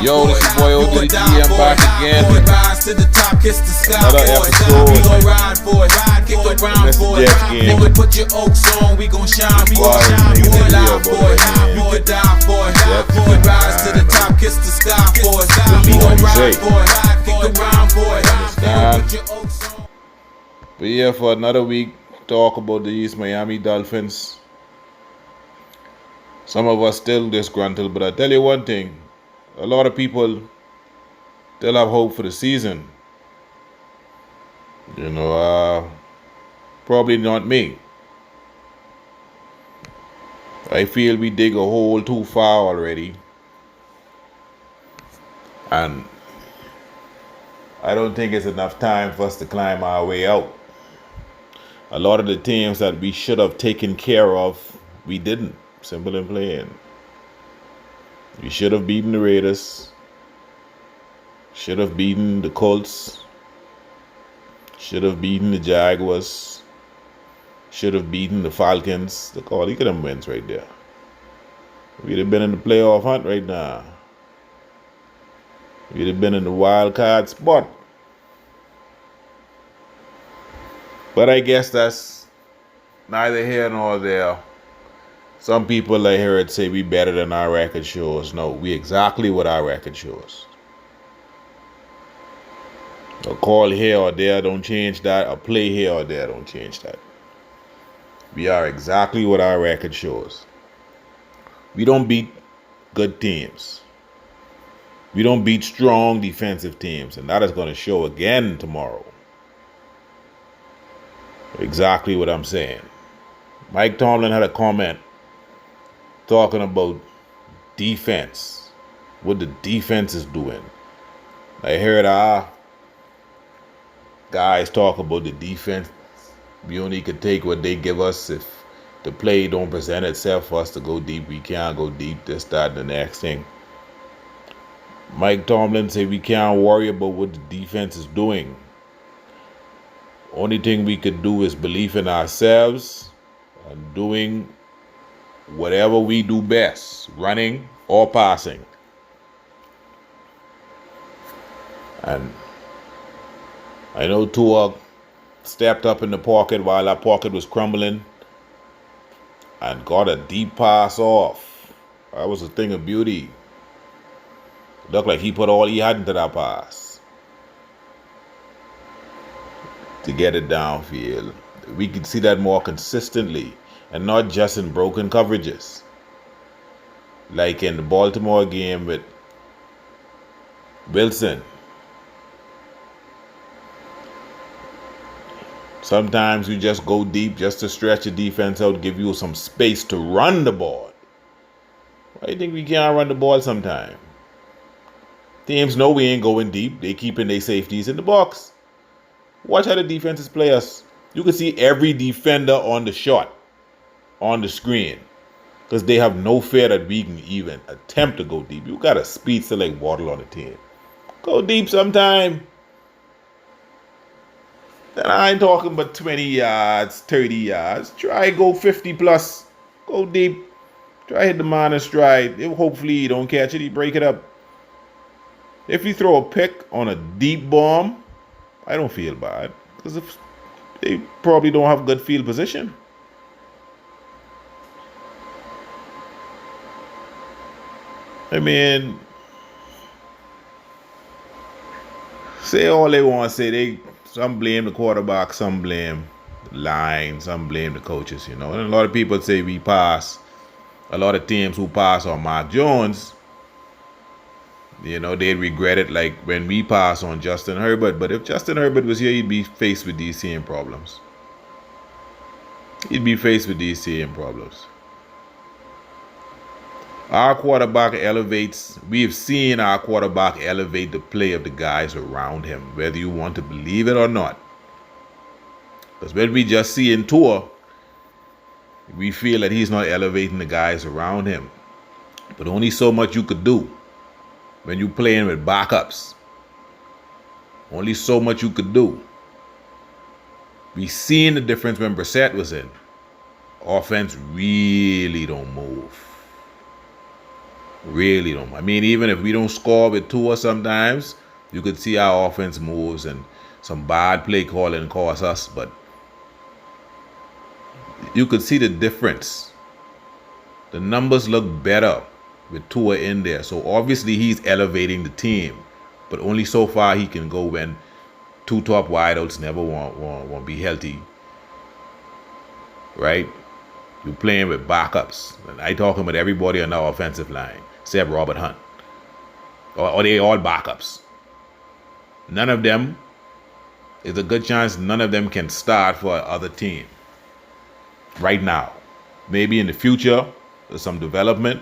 Yo, this is boy O to the GM back again. Rise to the top, kiss the sky. Another episode. We gon' ride for it, kick around for it. Nigga, put your oaks on, we gon' shine, we gon' shine. You gon' lie for it, you gon' die for it. We gon' rise to the top, kiss the sky for it. We gon' ride for it, kick around for it. Nigga, put your oaks on. We're here for another week. Talk about the East Miami Dolphins. Some of us still disgruntled, but I tell you one thing. A lot of people still have hope for the season. You know, probably not me. I feel we dig a hole too far already. And I don't think it's enough time for us to climb our way out. A lot of the teams that we should have taken care of, we didn't. Simple and plain. We should have beaten the Raiders. Should have beaten the Colts. Should have beaten the Jaguars. Should have beaten the Falcons. Look at them wins right there. We'd have been in the playoff hunt right now. We'd have been in the wild card spot. But I guess that's neither here nor there. Some people I heard say we better than our record shows. No, we exactly what our record shows. A call here or there don't change that. A play here or there don't change that. We are exactly what our record shows. We don't beat good teams. We don't beat strong defensive teams. And that is going to show again tomorrow. Exactly what I'm saying. Mike Tomlin had a comment talking about defense, what the defense is doing. I heard our guys talk about the defense. We only could take what they give us. If the play don't present itself for us to go deep, we can't go deep, this, that, and the next thing. Mike Tomlin said we can't worry about what the defense is doing. Only thing we could do is believe in ourselves and doing whatever we do best, running or passing. And I know Tua stepped up in the pocket while our pocket was crumbling and got a deep pass off. That was a thing of beauty. Looked like he put all he had into that pass to get it downfield. We could see that more consistently. And not just in broken coverages. Like in the Baltimore game with Wilson. Sometimes you just go deep just to stretch the defense out, give you some space to run the ball. Why do you think we can't run the ball sometime? Teams know we ain't going deep. They keeping their safeties in the box. Watch how the defenses play us. You can see every defender on the shot. On the screen, because they have no fear that we can even attempt to go deep. You got a speedster like Waddle on the team. Go deep sometime. And I ain't talking about 20 yards, 30 yards. Try go 50 plus. Go deep. Try hit the man in stride. Hopefully you don't catch it. You break it up. If you throw a pick on a deep bomb, I don't feel bad, because if they probably don't have good field position. I mean, say all they want to say. Some blame the quarterback, some blame the line, some blame the coaches, you know. And a lot of people say we pass. A lot of teams who pass on Mark Jones, you know, they regret it like when we pass on Justin Herbert. But if Justin Herbert was here, he'd be faced with these same problems. Our quarterback elevates. We have seen our quarterback elevate the play of the guys around him, whether you want to believe it or not. Because when we just see in Tua, we feel that he's not elevating the guys around him. But only so much you could do when you're playing with backups. Only so much you could do. We seen the difference when Brissett was in. Offense really don't move. Really don't. I mean, even if we don't score with Tua sometimes, you could see our offense moves and some bad play calling costs us, but you could see the difference. The numbers look better with Tua in there. So obviously he's elevating the team, but only so far he can go when two top wideouts never won't be healthy. Right? You're playing with backups. And I talking about everybody on our offensive line, except Robert Hunt. Or they all backups. None of them, there's a good chance none of them can start for other team. Right now. Maybe in the future, there's some development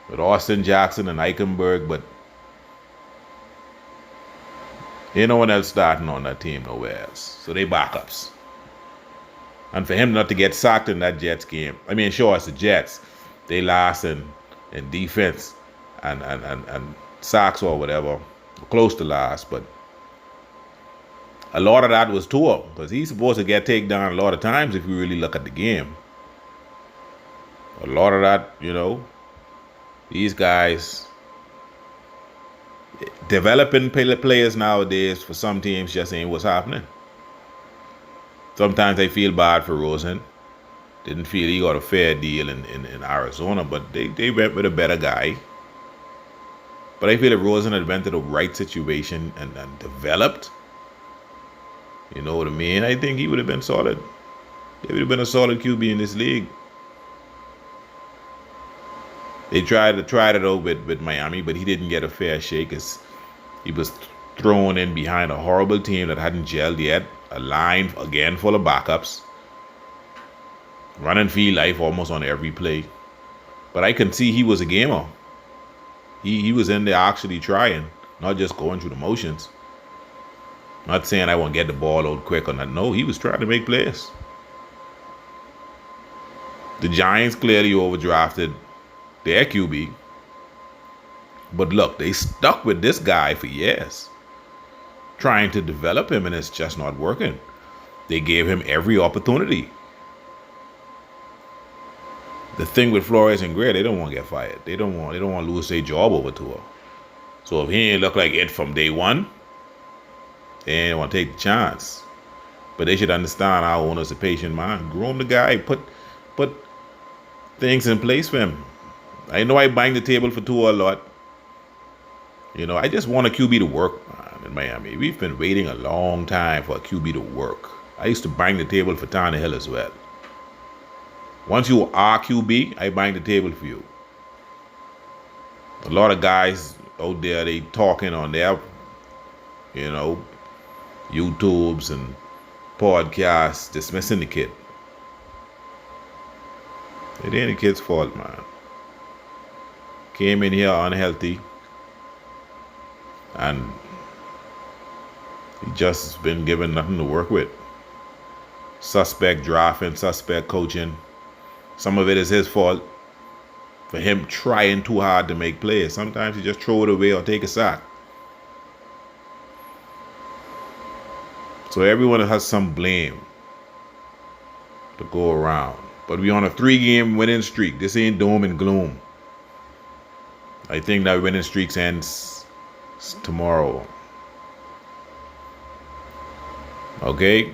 with Austin Jackson and Eichenberg, but ain't no one else starting on that team nowhere else. So they backups. And for him not to get sacked in that Jets game, I mean, sure, it's the Jets. They last in defense and sacks or whatever, close to last, but a lot of that was Tua, because he's supposed to get taken down a lot of times if you really look at the game. A lot of that, these guys developing players nowadays for some teams just ain't what's happening. Sometimes I feel bad for Rosen. Didn't feel he got a fair deal in Arizona, but they went with a better guy. But I feel if Rosen had went to the right situation and developed, you know what I mean? I think he would have been solid. He would have been a solid QB in this league. They tried it out with Miami, but he didn't get a fair shake as he was thrown in behind a horrible team that hadn't gelled yet. A line, again, full of backups. Running field life almost on every play. But I can see he was a gamer. He was in there actually trying, not just going through the motions. Not saying I won't get the ball out quick or not. No, he was trying to make plays. The Giants clearly overdrafted their QB. But look, they stuck with this guy for years, trying to develop him, and it's just not working. They gave him every opportunity. The thing with Flores and Gray, they don't want to get fired. They don't want to lose their job over Tua. So if he ain't look like it from day one, they ain't want to take the chance. But they should understand our owners a patient mind. Groom the guy, put things in place for him. I know I bang the table for Tua a lot. I just want a QB to work, man, in Miami. We've been waiting a long time for a QB to work. I used to bang the table for Tannehill as well. Once you are QB, I bang the table for you. A lot of guys out there, they talking on their, YouTubes and podcasts, dismissing the kid. It ain't the kid's fault, man. Came in here unhealthy. And he just been given nothing to work with. Suspect drafting, suspect coaching. Some of it is his fault for him trying too hard to make plays. Sometimes you just throw it away or take a sack. So everyone has some blame to go around. But we on a 3-game winning streak. This ain't doom and gloom. I think that winning streak ends tomorrow. Okay?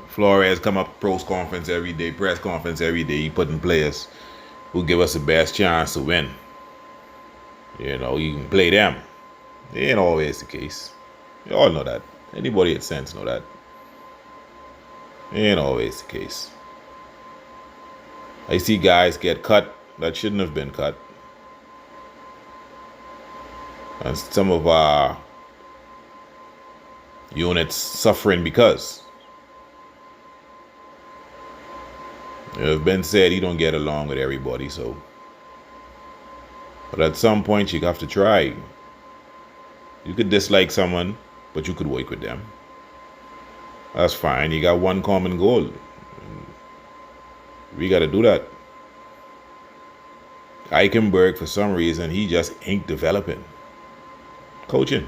Flores come up press conference every day. He putting players who give us the best chance to win. You can play them. It ain't always the case. You all know that. Anybody with sense know that. It ain't always the case. I see guys get cut that shouldn't have been cut. And some of our units suffering because. It has been said he don't get along with everybody, so. But at some point you have to try. You could dislike someone, but you could work with them. That's fine. You got one common goal. We got to do that. Eichenberg, for some reason, he just ain't developing. Coaching.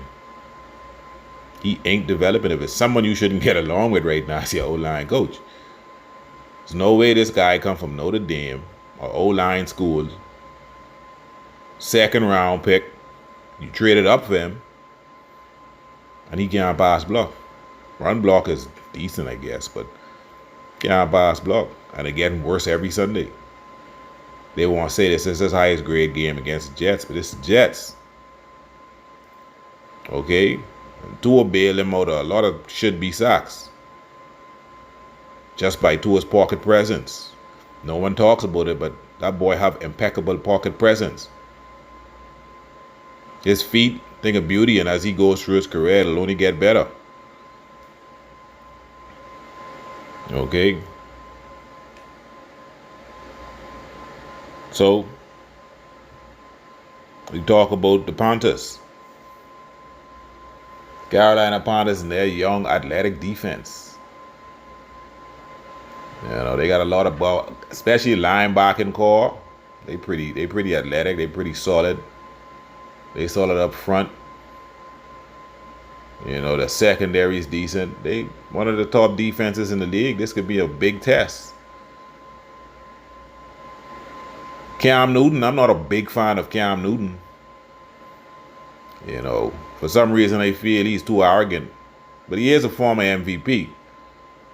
He ain't developing. If it's someone you shouldn't get along with right now, it's your O-line coach. There's no way this guy come from Notre Dame or O-line school, second round pick. You traded up for him, and he can't pass block. Run block is decent, I guess, but can't pass block. And it's getting worse every Sunday. They want to say this is his highest grade game against the Jets, but it's the Jets. Okay? Tua bailed him out a lot of should-be sacks. Just by Tua's pocket presence. No one talks about it, but that boy have impeccable pocket presence. His feet, thing of beauty, and as he goes through his career, it'll only get better. Okay? So, we talk about the Panthers. Carolina Panthers and their young athletic defense. You know, they got a lot of ball, especially linebacking core. They pretty athletic, they pretty solid. They solid up front. You know, the secondary is decent. They one of the top defenses in the league. This could be a big test. Cam Newton, I'm not a big fan of Cam Newton. You know, for some reason I feel he's too arrogant. But he is a former MVP.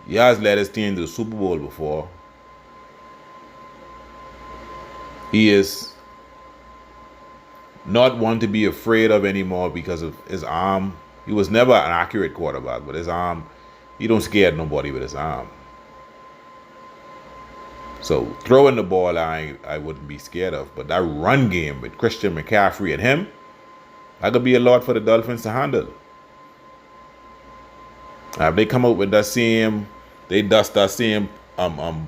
He has led his team to the Super Bowl before. He is not one to be afraid of anymore because of his arm. He was never an accurate quarterback, but his arm, he don't scare nobody with his arm. So throwing the ball, I wouldn't be scared of. But that run game with Christian McCaffrey and him, that could be a lot for the Dolphins to handle. If they come up with that same, they dust that same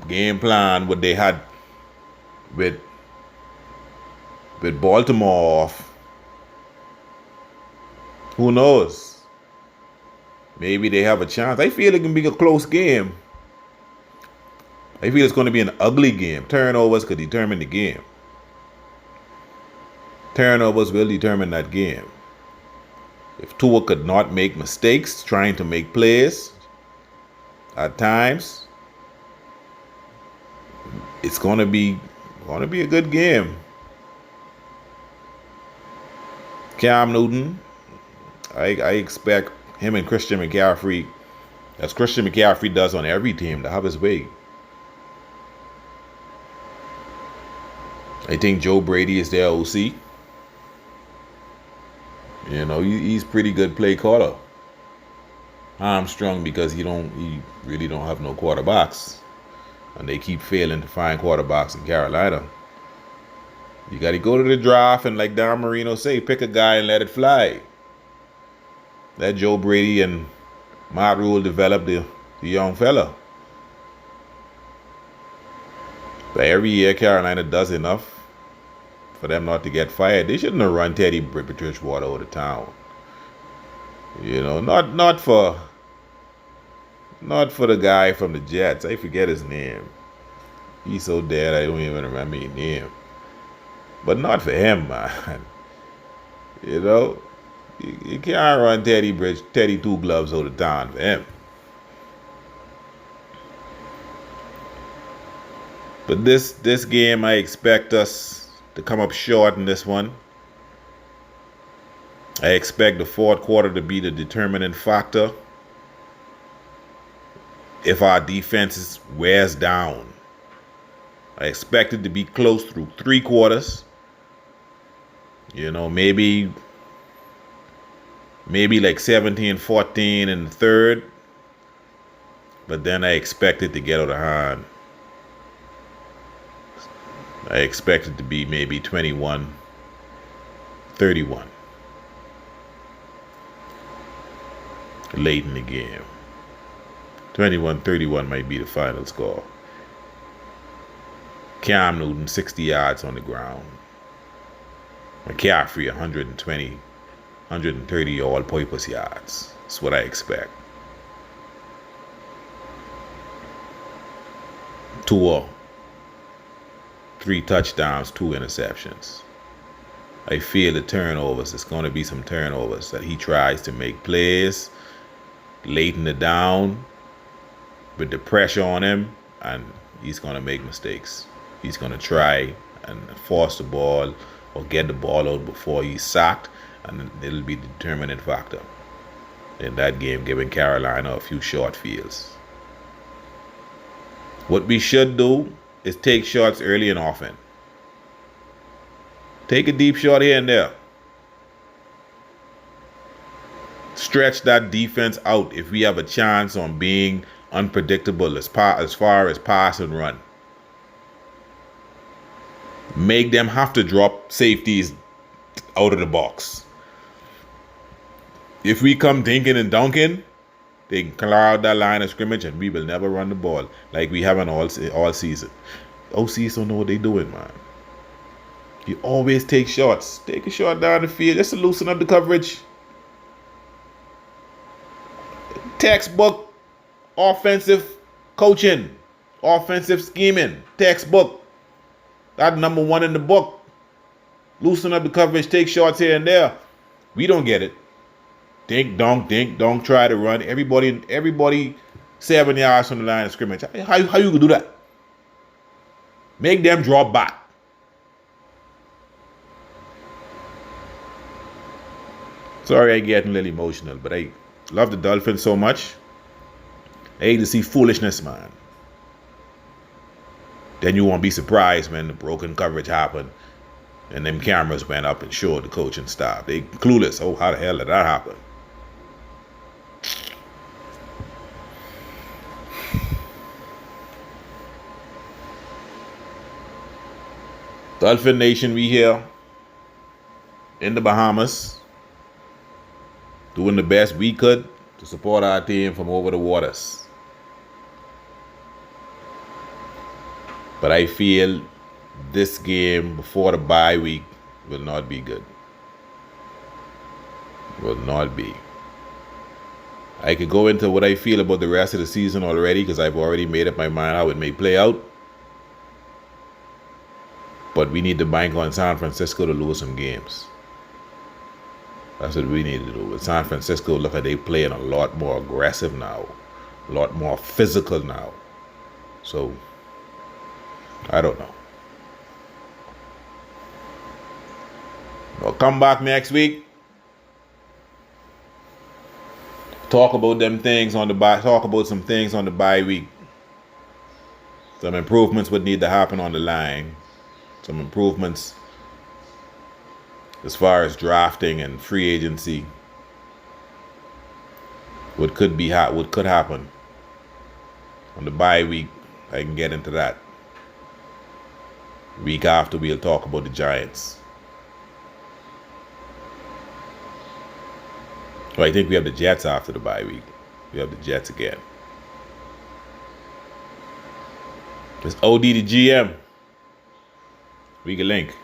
game plan what they had with Baltimore off. Who knows? Maybe they have a chance. I feel it can be a close game. I feel it's going to be an ugly game. Turnovers could determine the game. Turnovers will determine that game. If Tua could not make mistakes trying to make plays at times, it's going to be a good game. Cam Newton, I expect him and Christian McCaffrey, as Christian McCaffrey does on every team, to have his way. I think Joe Brady is their OC. You know, he's pretty good play caller. Armstrong because he really don't have no quarterbacks. And they keep failing to find quarterbacks in Carolina. You got to go to the draft and, like Don Marino say, pick a guy and let it fly. Let Joe Brady and Matt Rule develop the young fella. But every year Carolina does enough for them not to get fired. They shouldn't have run Teddy Bridgewater out of town. You know, not for the guy from the Jets. I forget his name. He's so dead I don't even remember his name. But not for him, man. You know, you can't run Teddy Two Gloves out of town for him. But this game, I expect us to come up short in this one. I expect the fourth quarter to be the determining factor. If our defense wears down, I expect it to be close through 3 quarters. You know, maybe like 17-14 in the third. But then I expect it to get out of hand. I expect it to be maybe 21-31. Late in the game. 21-31 might be the final score. Cam Newton, 60 yards on the ground. McCaffrey, 130 all-purpose yards. That's what I expect. Tua, 3 touchdowns, 2 interceptions. I feel the turnovers. There's going to be some turnovers that he tries to make plays late in the down with the pressure on him, and he's going to make mistakes. He's going to try and force the ball or get the ball out before he's sacked, and it'll be the determining factor in that game, giving Carolina a few short fields. What we should do is take shots early and often. Take a deep shot here and there. Stretch that defense out if we have a chance on being unpredictable as far as pass and run. Make them have to drop safeties out of the box. If we come dinking and dunking, they can clear out that line of scrimmage and we will never run the ball like we haven't all season. OCs don't know what they're doing, man. You always take shots. Take a shot down the field just to loosen up the coverage. Textbook offensive coaching, offensive scheming, textbook. That's number one in the book. Loosen up the coverage, take shots here and there. We don't get it. Dink, dunk, try to run. Everybody 7 yards from the line of scrimmage. How you gonna do that? Make them drop back. Sorry I'm getting a little emotional, but I love the Dolphins so much. I hate to see foolishness, man. Then you won't be surprised when the broken coverage happened and them cameras went up and showed the coaching staff. They clueless. Oh, how the hell did that happen? Dolphin Nation, we here in the Bahamas, doing the best we could to support our team from over the waters. But I feel this game before the bye week will not be good. Will not be. I could go into what I feel about the rest of the season already because I've already made up my mind how it may play out. But we need to bank on San Francisco to lose some games. That's what we need to do. With San Francisco, look like they playing a lot more aggressive now. A lot more physical now. So, I don't know. I'll come back next week. Talk about them things on the bye. Talk about some things on the bye week. Some improvements would need to happen on the line. Some improvements as far as drafting and free agency. What could happen on the bye week? I can get into that. Week after, we'll talk about the Giants. Well, I think we have the Jets after the bye week. We have the Jets again. It's OD the GM. We can link.